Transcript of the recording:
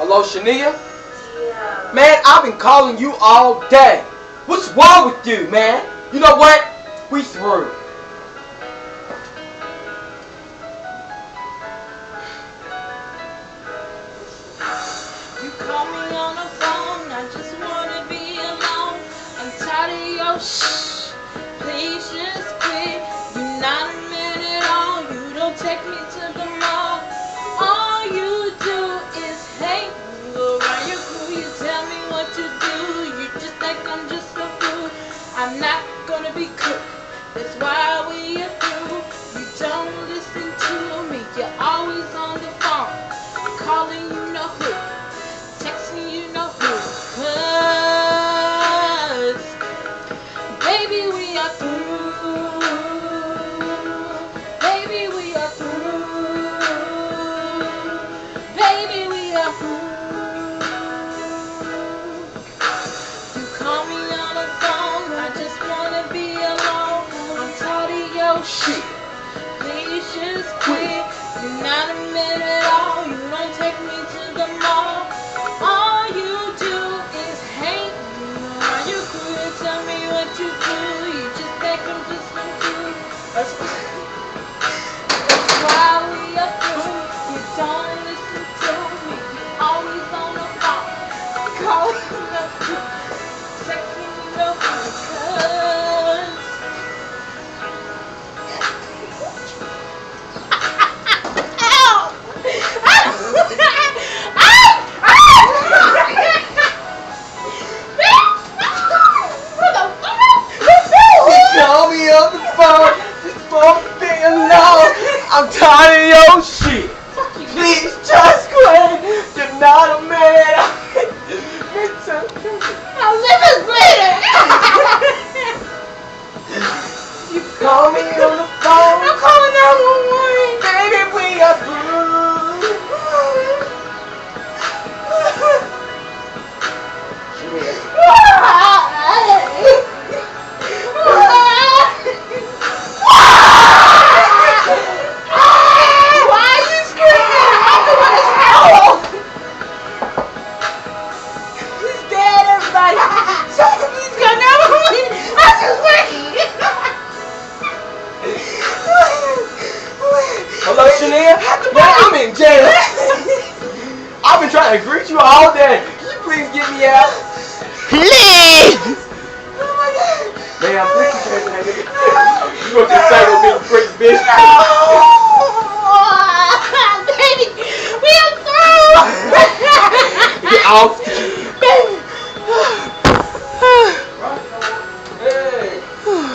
Hello, Shania? Yeah. Man, I've been calling you all day. What's wrong with you, man? You know what? We through. You call me on the phone, I just wanna be alone. I'm tired of your shh. Please just quit. You're not a man at all. You don't take me to the mall. All you do is hate. You go around your crew, you tell me what to do. You just think I'm just a fool. I'm not gonna be cool. That's why we are through. You don't listen to me. You're always on the phone. Calling you know who. Texting you know who. 'Cause baby we are through. Baby we are through. Baby we are through. You call me on the phone, I just wanna be alone. I'm tired of your shit. Please just quit. You're not a man at all. You don't take me to the mall. All you do is hate me. You could tell me what you do. You just think I'm just some dude. That's why we are through. You don't listen to me. You're always on the phone. Calling you know who. Texting you know who. 'Cause You call me on the phone just for being alone. I'm tired of your shit. Please just quit. You're not a man. I'll live as later. You call me on the phone. I'm calling 911. Baby, we are through. Why are you screaming? I'm the one that's howled. He's dead, everybody. He's got no one. I'm just waiting. Hello, Shania? Man, I'm in jail. I've been trying to greet you all day. Can you please get me out? Please! Oh my God. Man, I'm thinking you can't take it. You gonna just say those big freak bitch. Baby, we are through. Get off